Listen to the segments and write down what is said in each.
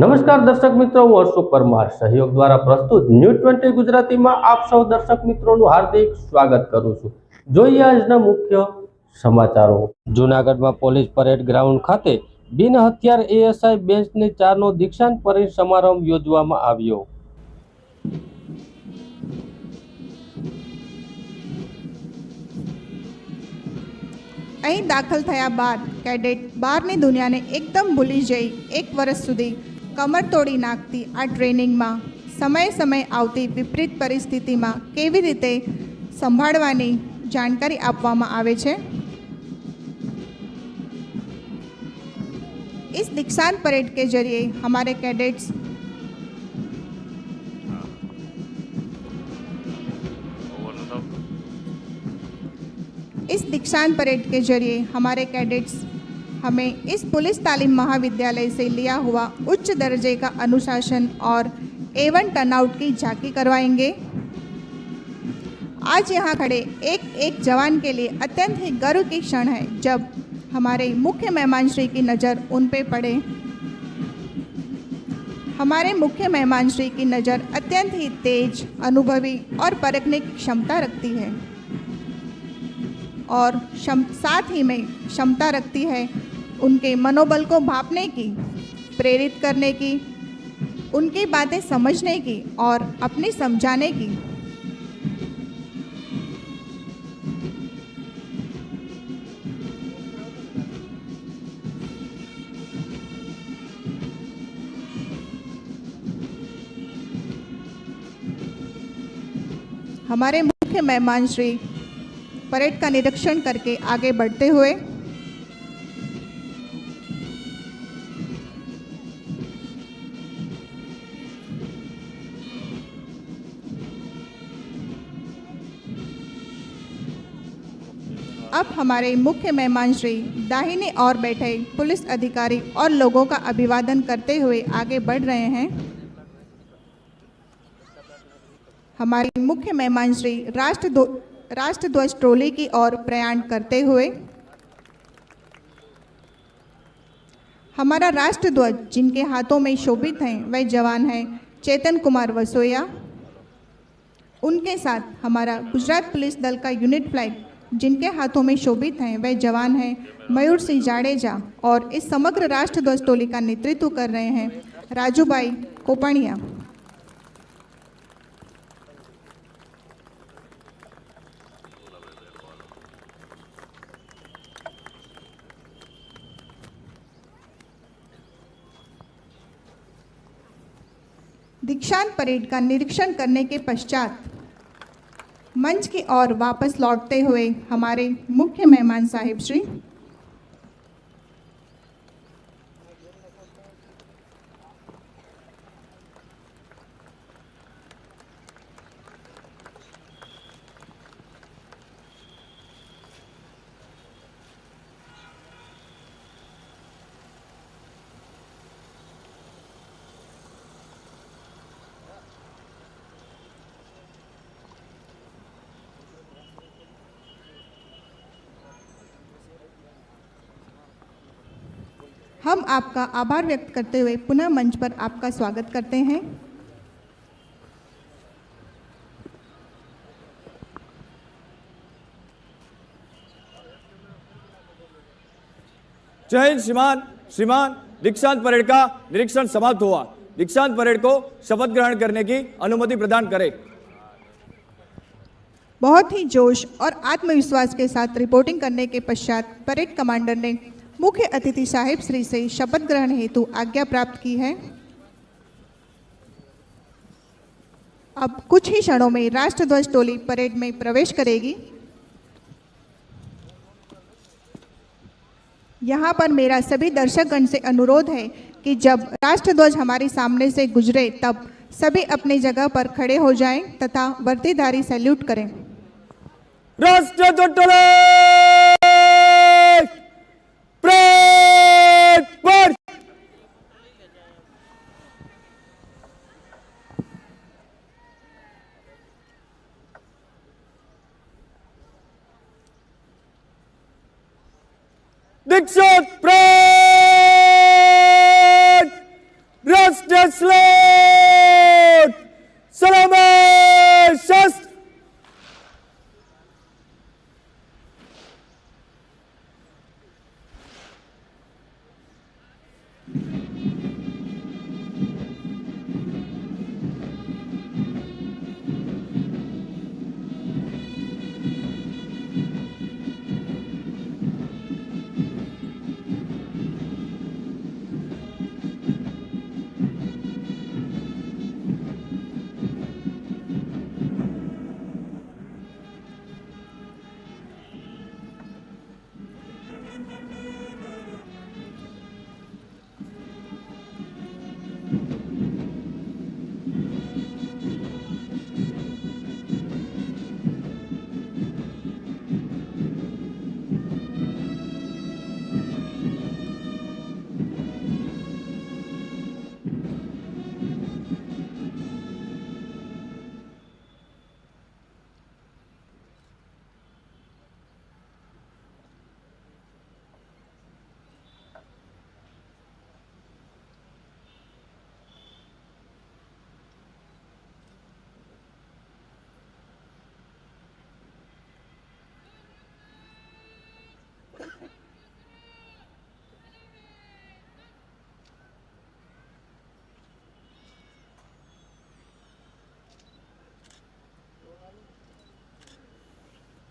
નમસ્કાર દર્શક મિત્રો, હું હર્ષુ પરમાર સહયોગ દ્વારા પ્રસ્તુત ન્યૂઝ 20 ગુજરાતીમાં આપ સૌ દર્શક મિત્રોનું હાર્દિક સ્વાગત કરું છું। જોઈએ આજના મુખ્ય સમાચારો। જૂનાગઢમાં પોલીસ પરેડ ગ્રાઉન્ડ ખાતે બિન હથિયાર એએસઆઈ બેચની 4નો દીક્ષાંત પરેડ સમારંભ યોજવામાં આવ્યો। અહીં દાખલ થયા બાદ કેડેટ બહારની દુનિયાને એકદમ ભૂલી જઈ 1 વર્ષ સુધી કમર તોડી નાખતી આ ટ્રેનિંગમાં સમયે સમયે આવતી વિપરીત પરિસ્થિતિમાં કેવી રીતે સંભાળવાની જાણકારી આપવામાં આવે છે। इस दीक्षांत परेड के जरिए हमारे कैडेट्स हमें इस पुलिस तालीम महाविद्यालय से लिया हुआ उच्च दर्जे का अनुशासन और A1 टर्नआउट की झांकी करवाएंगे। आज यहाँ खड़े एक एक जवान के लिए अत्यंत ही गर्व की क्षण है जब हमारे मुख्य मेहमान श्री की नज़र उन पे पड़े। हमारे मुख्य मेहमान श्री की नज़र अत्यंत ही तेज, अनुभवी और परखने की क्षमता रखती है और साथ ही में क्षमता रखती है उनके मनोबल को भांपने की, प्रेरित करने की, उनकी बातें समझने की और अपनी समझाने की। हमारे मुख्य मेहमान श्री परेड का निरीक्षण करके आगे बढ़ते हुए अब हमारे मुख्य मेहमान श्री दाहिने ओर बैठे पुलिस अधिकारी और लोगों का अभिवादन करते हुए आगे बढ़ रहे हैं। हमारे मुख्य मेहमान श्री राष्ट्रध्वज ट्रॉली की ओर प्रयाण करते हुए हमारा राष्ट्रध्वज जिनके हाथों में शोभित हैं वह जवान हैं चेतन कुमार वसोया। उनके साथ हमारा गुजरात पुलिस दल का यूनिट फ्लैग जिनके हाथों में शोभित हैं वह जवान हैं मयूर सिंह जाडेजा और इस समग्र राष्ट्रध्वज टोली का नेतृत्व कर रहे हैं राजूभाई कोपाणिया। दीक्षांत परेड का निरीक्षण करने के पश्चात मंच की ओर वापस लौटते हुए हमारे मुख्य मेहमान साहिब श्री हम आपका आभार व्यक्त करते हुए पुनः मंच पर आपका स्वागत करते हैं। जय हिंद। श्रीमान दीक्षांत परेड का निरीक्षण समाप्त हुआ। दीक्षांत परेड को शपथ ग्रहण करने की अनुमति प्रदान करें। बहुत ही जोश और आत्मविश्वास के साथ रिपोर्टिंग करने के पश्चात परेड कमांडर ने मुख्य अतिथि साहिब श्री से शपथ ग्रहण हेतु आज्ञा प्राप्त की है। अब कुछ ही क्षणों में राष्ट्रध्वज टोली परेड में प्रवेश करेगी। यहाँ पर मेरा सभी दर्शकगण से अनुरोध है कि जब राष्ट्रध्वज हमारे सामने से गुजरे तब सभी अपनी जगह पर खड़े हो जाएं तथा वर्दीधारी सैल्यूट करें। राष्ट्रध्वज टोली परेड मार्च। दीक्षांत परेड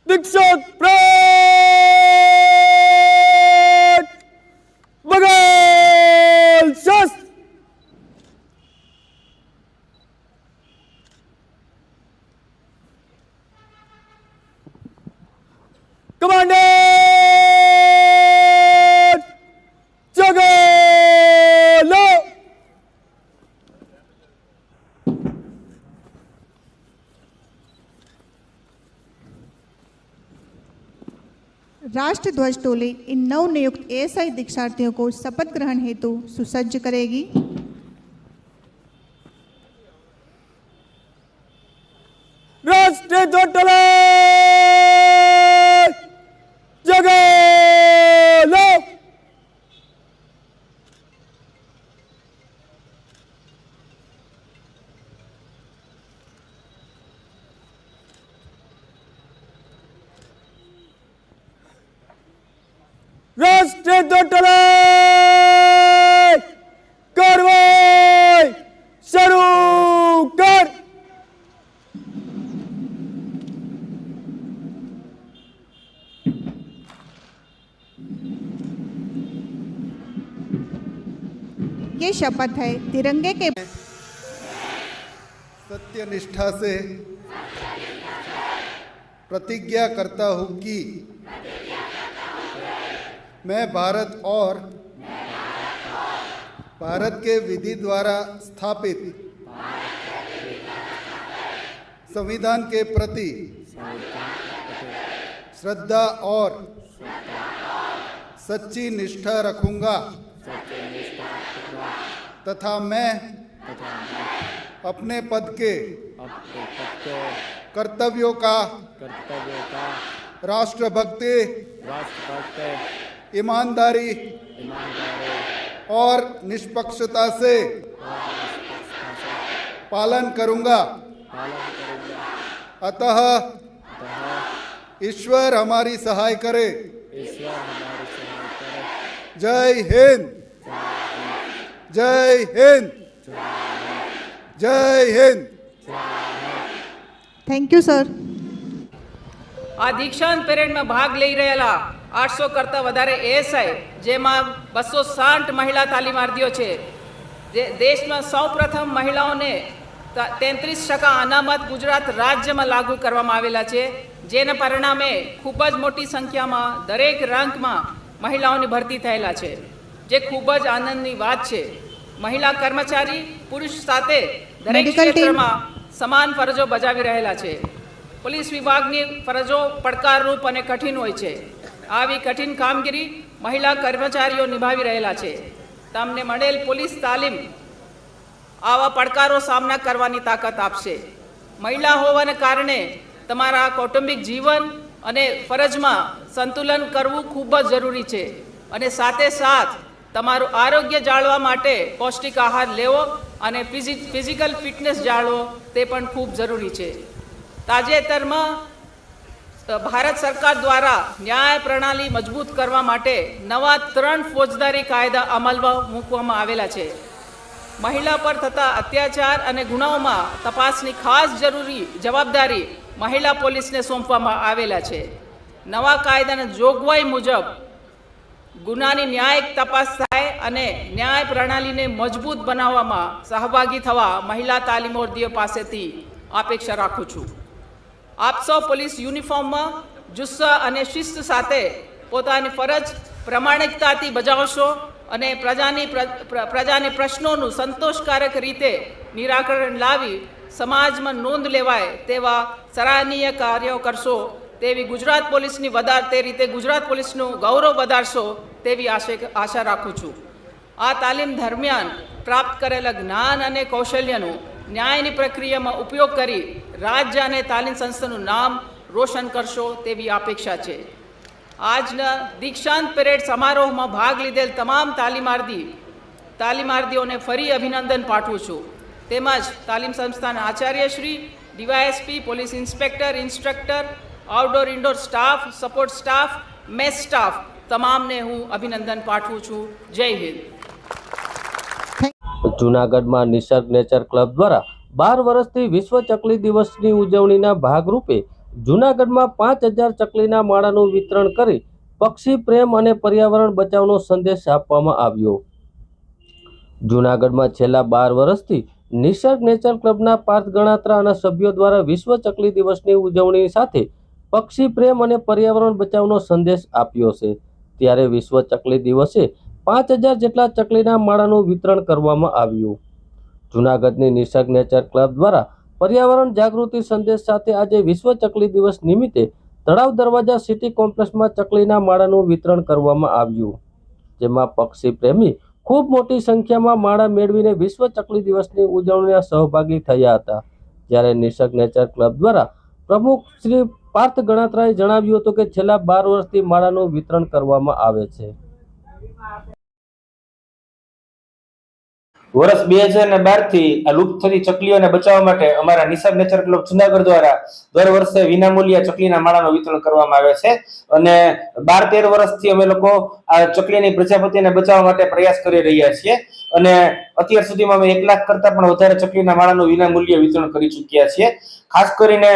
दीक्षांत परेड बगल शस्त्र कमांडेंट जगलो राष्ट्र ध्वज टोली इन नवनियुक्त एएसआई दीक्षार्थियों को शपथ ग्रहण हेतु सुसज्ज करेगी। राष्ट्रीय ध्वज टोली जगलो राष्ट्रीय ध्वज टोली कार्रवाई शुरू कर। ये शपथ है तिरंगे के सत्यनिष्ठा से प्रतिज्ञा करता हूँ कि मैं भारत और भारत के विधि द्वारा स्थापित संविधान के प्रति श्रद्धा और सच्ची निष्ठा रखूंगा तथा मैं अपने पद के कर्तव्यों का राष्ट्रभक्ति ईमानदारी और निष्पक्षता से पालन करूंगा। अतः ईश्वर हमारी सहाय करे। जय हिंद, जय हिंद, जय हिंद। Thank you sir. આ દીક્ષાંત પરેડમાં ભાગ લઈ રહેલા 800 કરતાં વધારે એએસઆઈ જેમાં 260 મહિલા તાલીમાર્થીઓ છે જે દેશમાં સૌપ્રથમ મહિલાઓને 33% અનામત ગુજરાત રાજ્યમાં લાગુ કરવામાં આવેલા છે જેના પરિણામે ખૂબ જ મોટી સંખ્યામાં દરેક રેન્કમાં મહિલાઓની ભરતી થયેલા છે જે ખૂબ જ આનંદની વાત છે। મહિલા કર્મચારી પુરુષ સાથે દરેક ક્ષેત્રમાં સમાન ફરજો બજાવી રહેલા છે। પોલીસ વિભાગની ફરજો પડકારરૂપ અને કઠિન હોય છે। આવી કઠિન કામગીરી મહિલા કર્મચારીઓ નિભાવી રહેલા છે। તમને મળેલ પોલીસ તાલીમ આવા પડકારો સામના કરવાની તાકાત આપશે। મહિલા હોવાને કારણે તમારા કૌટુંબિક જીવન અને ફરજમાં સંતુલન કરવું ખૂબ જ જરૂરી છે અને સાથે સાથ તમારું આરોગ્ય જાળવા માટે પૌષ્ટિક આહાર લેવો અને ફિઝિકલ ફિટનેસ જાળવો તે પણ ખૂબ જરૂરી છે। તાજેતરમાં ભારત સરકાર દ્વારા ન્યાય પ્રણાલી મજબૂત કરવા માટે નવા 3 ફોજદારી કાયદા અમલમાં મૂકવામાં આવેલા છે. મહિલા પર થતા અત્યાચાર અને ગુનાઓમાં તપાસની ખાસ જરૂરી જવાબદારી મહિલા પોલીસને સોંપવામાં આવેલા છે. નવા કાયદાના જોગવાઈ મુજબ ગુનાની ન્યાયિક તપાસ થાય અને ન્યાય પ્રણાલીને મજબૂત બનાવવામાં સહભાગી થવા મહિલા તાલીમોર્દીઓ પાસેથી અપેક્ષા રાખું છું. આપ સૌ પોલીસ યુનિફોર્મમાં જુસ્સા અને શિસ્ત સાથે પોતાની ફરજ પ્રામાણિકતાથી બજાવશો અને પ્રજાની પ્રશ્નોનું સંતોષકારક રીતે નિરાકરણ લાવી સમાજમાં નોંધ લેવાય તેવા સરાહનીય કાર્યો કરશો તેવી ગુજરાત પોલીસનું ગૌરવ વધારશો તેવી આશા રાખું છું. આ તાલીમ દરમિયાન પ્રાપ્ત કરેલા જ્ઞાન અને કૌશલ્યનું ન્યાયની પ્રક્રિયામાં ઉપયોગ કરી રાજ્ય અને તાલીમ સંસ્થાનું નામ રોશન કરશો તેવી અપેક્ષા છે. આજના દીક્ષાંત પરેડ સમારોહમાં ભાગ લીધેલ તમામ તાલીમાર્દીઓને ફરી અભિનંદન પાઠવું છું. તેમજ તાલીમ સંસ્થાના આચાર્યશ્રી, DYSP, police inspector, instructor, outdoor indoor staff, support staff, mess staff તમામને હું અભિનંદન પાઠવું છું. જય હિન્દ. જૂનાગઢમાં નિસર્ગ નેચર ક્લબ દ્વારા 12 વર્ષથી વિશ્વ ચકલી દિવસની ઉજવણીના ભાગરૂપે જૂનાગઢમાં 5000 ચકલીના માળાનું વિતરણ કરી પક્ષી પ્રેમ અને પર્યાવરણ બચાવનો સંદેશ આપવામાં આવ્યો. જૂનાગઢમાં છેલ્લા 12 વર્ષથી નિસર્ગ નેચર ક્લબના પાર્થ ગણાત્રાના સભ્યો દ્વારા વિશ્વ ચકલી દિવસની ઉજવણી સાથે પક્ષી પ્રેમ અને પર્યાવરણ બચાવનો સંદેશ આપ્યો છે. ત્યારે વિશ્વ ચકલી દિવસે 5000 જેટલા ચકલીના માળાનું વિતરણ કરવામાં આવ્યું. જૂનાગઢની નિસર્ગ નેચર ક્લબ દ્વારા પર્યાવરણ જાગૃતિ સંદેશ સાથે આજે વિશ્વ ચકલી દિવસ નિમિત્તે તળાવ દરવાજા સિટી કોમ્પ્લેક્સમાં ચકલીના માળાનું વિતરણ કરવામાં આવ્યું, જેમાં પક્ષી પ્રેમી ખૂબ મોટી સંખ્યામાં માળા મેળવીને વિશ્વ ચકલી દિવસની ઉજવણીમાં સહભાગી થયા હતા. જ્યારે નિસર્ગ નેચર ક્લબ દ્વારા પ્રમુખ શ્રી પાર્થ ગણાત્રાએ જણાવ્યું હતું કે છેલ્લા 12 વર્ષથી માળાનું વિતરણ કરવામાં આવે છે. વર્ષ 2012 થી આ લુપ્ત થતી ચકલીઓને બચાવવા માટે અમારા નિસર્ગ નેચર ક્લબ જુનાગઢ દ્વારા દર વર્ષે વિનામૂલ્યે ચકલીના માળાનું વિતરણ કરવામાં આવે છે અને 12-13 વર્ષથી અમે લોકો આ ચકલીની પ્રજાપતિને બચાવવા માટે પ્રયાસ કરી રહ્યા છીએ અને અત્યાર સુધીમાં અમે 1 લાખ કરતા પણ વધારે ચકલીના માળાનું વિનામૂલ્યે વિતરણ કરી ચૂક્યા છીએ. ખાસ કરીને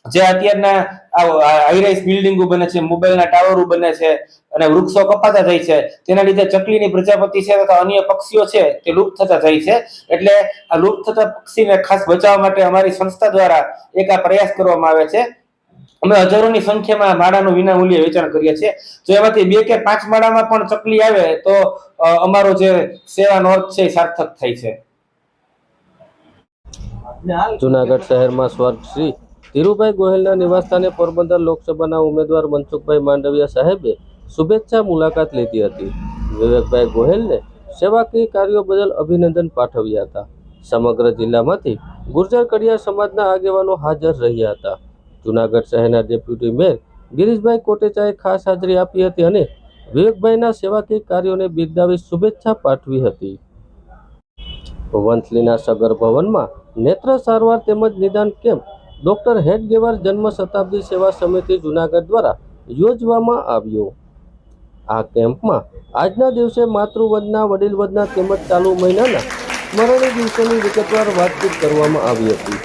જે અત્યારના હાઈરાઇઝ બિલ્ડિંગો બને છે, મોબાઈલના ટાવરો બને છે અને વૃક્ષો કપાતા જાય છે, તેના લીધે ચકલીની પ્રજાપતિ છે તથા અન્ય પક્ષીઓ છે તે લુપ્ત થતા જાય છે. એટલે આ લુપ્ત થતા પક્ષીને ખાસ બચાવવા માટે અમારી સંસ્થા દ્વારા એક આ પ્રયાસ કરવામાં આવે છે. અમે હજારોની સંખ્યામાં માળાનું વિનામૂલ્યે વેચાણ કરીએ છીએ. જો એમાંથી 2 કે 5 માળામાં પણ ચકલી આવે તો અમારો જે સેવાનો અર્થ છે એ સાર્થક થાય છે. જૂનાગઢ શહેરમાં સ્વર્ગ શ્રી ધીરુભાઈ ગોહિલના નિવાસસ્થાને પોરબંદર લોકસભાના ઉમેદવાર મનસુખભાઈ માંડવિયા સાહેબે શુભેચ્છા મુલાકાત લીધી હતી. વિવેકભાઈ ગોહિલને સેવાકીય કાર્યો બદલ અભિનંદન પાઠવ્યા હતા. સમગ્ર જિલ્લામાંથી ગુર્જર કડિયા સમાજના આગેવાનો હાજર રહ્યા હતા. જૂનાગઢ શહેરના ડેપ્યુટી મેયર ગિરીશભાઈ કોટેચાએ ખાસ હાજરી આપી હતી અને વિવેકભાઈના સેવાકીય કાર્યોને બિરદાવી શુભેચ્છા પાઠવી હતી. વંથલીના સગર ભવનમાં નેત્ર સારવાર તેમજ નિદાન કેમ્પ ડોક્ટર હેડગેવાર જન્મ શતાબ્દી સેવા સમિતિ જૂનાગઢ દ્વારા યોજવામાં આવ્યો. આ કેમ્પમાં આજના દિવસે માતૃવંદના, વડીલવંદના તેમજ ચાલુ મહિનાના સ્મરણીય દિવસોની વિગતવાર વાતચીત કરવામાં આવી હતી.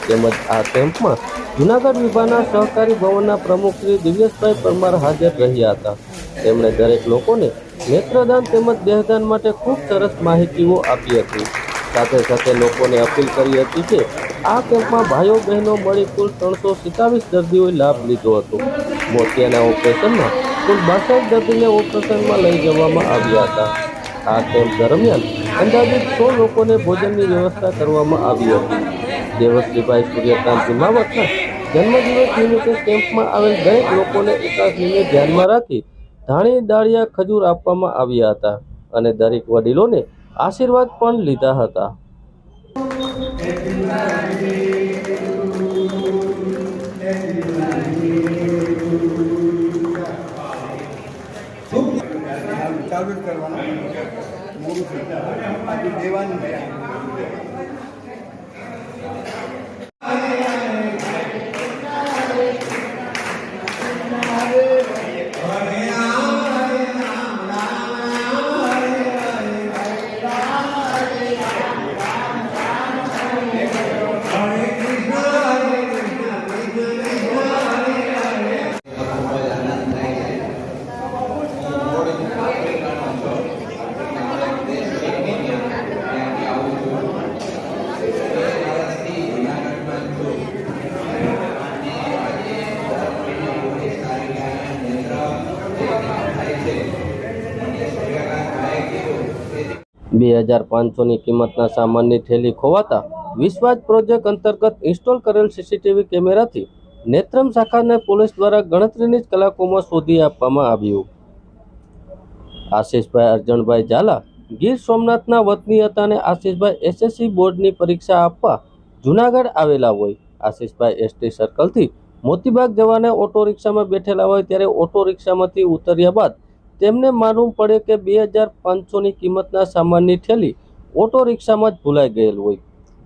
તેમજ આ કેમ્પમાં જૂનાગઢ વિભાગના સહકારી ભવનના પ્રમુખ શ્રી દિવ્યેશભાઈ પરમાર હાજર રહ્યા હતા. તેમણે દરેક લોકોને નેત્રદાન તેમજ દેહદાન માટે ખૂબ સરસ માહિતીઓ આપી હતી. સાથે સાથે લોકોને અપીલ કરી હતી કે આ કેમ્પમાં ભાઈઓ બહેનો મળી કુલ 327 દર્દીઓએ લાભ લીધો હતો. મોતિયાના ઓપરેશનમાં કુલ 62 દર્દીને ઓપરેશનમાં લઈ જવામાં આવ્યા હતા. આ કેમ્પ દરમિયાન અંદાજિત 100 લોકોને ભોજનની વ્યવસ્થા કરવામાં આવી હતી. દેવશ્રીભાઈ સૂર્યકાંત માવતના જન્મદિવસ નિમિત્તે કેમ્પમાં આવેલ દરેક લોકોને એકાદશીને ધ્યાનમાં રાખી ધાણી, દાળિયા, ખજૂર આપવામાં આવ્યા હતા અને દરેક વડીલોને આશીર્વાદ પણ લીધા હતા. 2500ની કિંમતના સામાનની થેલી ખોવાતા વિશ્વાસ પ્રોજેક્ટ અંતર્ગત ઇન્સ્ટોલ કરેલ સીસીટીવી કેમેરાથી નેત્રમ શાખાને પોલીસ દ્વારા ગણતરીની જ કલાકોમાં શોધી આપવામાં આવ્યું. આશીષભાઈ અર્જણભાઈ ઝાલા ગીર સોમનાથના વતની હતા અને આશીષભાઈ એસએસસી બોર્ડની પરીક્ષા આપવા જૂનાગઢ આવેલા હોય. આશીષભાઈ એસટી સર્કલથી મોતીબાગ જવાને ઓટો રિક્ષામાં બેઠેલા હોય ત્યારે ઓટો રિક્ષામાંથી ઉતર્યા બાદ તેમને માલુમ પડે કે 2500ની કિંમતના સામાનની થેલી ઓટો રિક્ષામાં જ ભૂલાઈ ગયેલ હોય.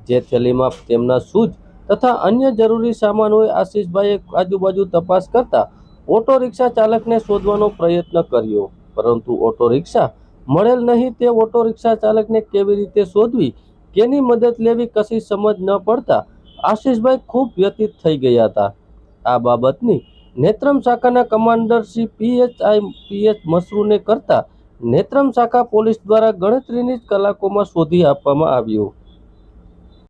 જે થેલીમાં તેમના શૂઝ તથા અન્ય જરૂરી સામાન હોય. આશીષભાઈએ આજુબાજુ તપાસ કરતા ઓટો રિક્ષા ચાલકને શોધવાનો પ્રયત્ન કર્યો, પરંતુ ઓટો રિક્ષા મળેલ નહીં. તે ઓટો રિક્ષા ચાલકને કેવી રીતે શોધવી, કેની મદદ લેવી, કશી સમજ ન પડતા આશીષભાઈ ખૂબ વ્યથિત થઈ ગયા હતા. આ બાબતની નેત્રમ શાખાના કમાન્ડર શ્રી PSI મસરૂને કરતા નેત્રમ શાખા પોલીસ દ્વારા ગણતરીની જ કલાકોમાં શોધી આપવામાં આવ્યું.